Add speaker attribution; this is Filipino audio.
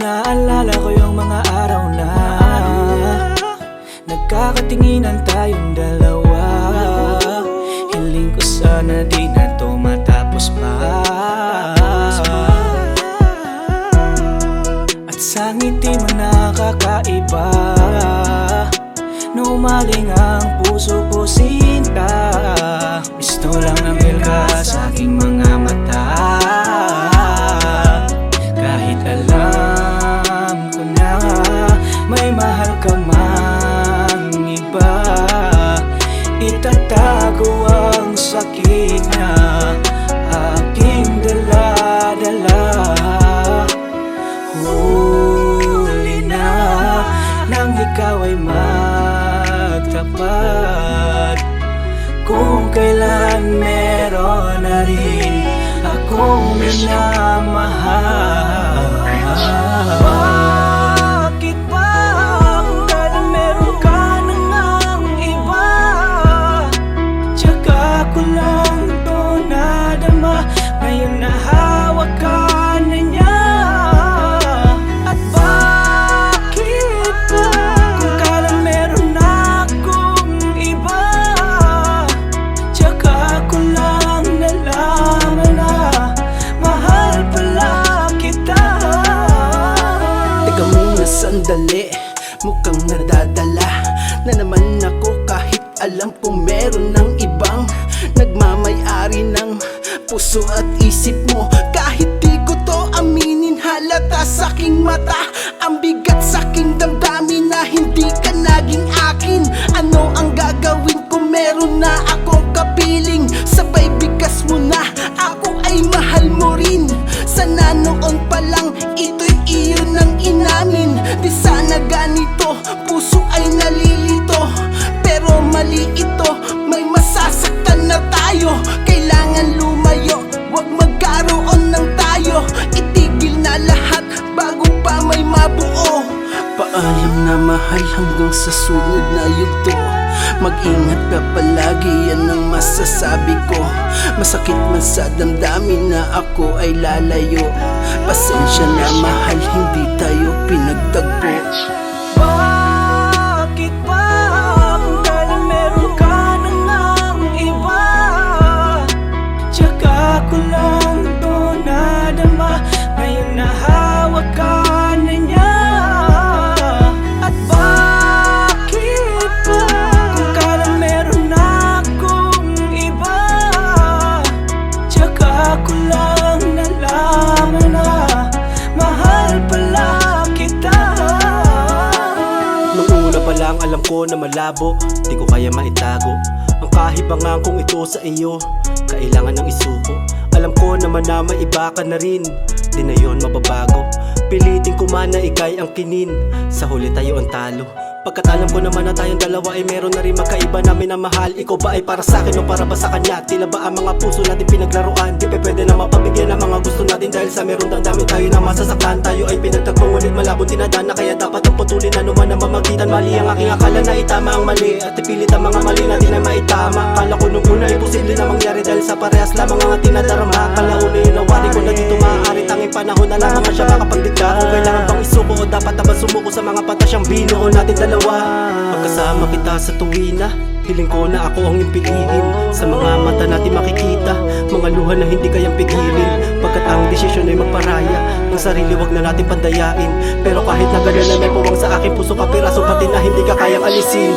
Speaker 1: Naalala ko yung mga araw na nagkakatinginan tayong dalawa. Hiling ko sana di na to matapos pa. At sa ngiti mo nakakaiba, numaling ang puso ko sinta. Gusto lang namil ka sa aking mga mata. Kahit alam ko na may mahal ka mang iba, itatago ang sakit na aking dala-dala. Huli na nang ikaw ay magtapat, kung kailan meron na rin akong minamahal. Bakit ba kung kailan meron ka na ngang iba, tsaka ko lang to nadama, ngayon nahawak ka na niya? At bakit ba kung kailan meron akong iba, tsaka ko lang nalaman na mahal pala kita?
Speaker 2: Teka muna sandali, mukhang nadadala na naman ako, kahit alam kong meron ng ibang nagmamay-ari ng puso at isip mo. Kahit di ko to aminin, halata sa aking mata ang bigat sa aking damdamin na hindi ka naging akin. Ano ang gagawin kung meron na akong kapiling? Sabay bigas mo na, ako ay mahal mo rin. Sana noon pa lang ito'y iyo nang inamin. Di sana ganito, puso ay nalilito. Pero mali ito, may masasaktan na tayo. Kailangan lumayo, wag magkaroon ng tayo. Itigil na lahat bago pa may mabuo. Paalam na mahal, hanggang sa sunod na yugto. Mag-ingat ka palagi, yan ang masasabi ko. Masakit man sa damdamin na ako ay lalayo. Pasensya na mahal, hindi tayo pinagtagpo.
Speaker 1: Bakit ba kung kailan meron ka na ngang iba, tsaka ko lang to nadama, ngayon nahawak ka na niya? At bakit ba kung kailan meron akong iba, tsaka ko lang nalaman na mahal pala kita?
Speaker 3: Nung una pa lang alam ko na malabo, di ko kaya maitago ang kahibangan kong ito sa iyo. Kailangan ng isuko. Alam ko naman na may iba ka na rin, di na yun mababago. Pilitin ko man na ikay ang kinin, sa huli tayo ang talo. Pagkat alam ko naman na tayong dalawa ay meron na rin magkaiba namin na mahal. Ikaw ba ay para sa akin o para ba sa kanya? Tila ba ang mga puso natin pinaglaruan? Di pa pwede na mapabigyan ng mga gusto natin, dahil sa meron damdamin tayo na masasaktan. Tayo ay pinagtagpo ngunit malabong tinadana, kaya dapat ang putulin ano man ang mamagitan. Mali ang aking akala na itama ang mali, at ipilit ang mga mali natin ay maitama. Kala ko nung una ay posible na mangyari, dahil sa parehas lamang ang ating nadarama. Kalauna yung nawari ko na dito maaari, tanging panahon na lang naman siya makapagdigda. Kung kailangan bang isuko o dapat na ba sumuko sa mga pantasyang binuo natin dalawa? Pagkasama kita sa tuwina, hiling ko na ako ang impiliin. Sa mga mata natin makikita mga luha na hindi kayang pigilin. Pagkat ang desisyon ay magparaya, ang sarili wag na natin pandayain. Pero kahit na ganun na may puwang sa aking puso, kapiraso pati na hindi ka kayang alisin.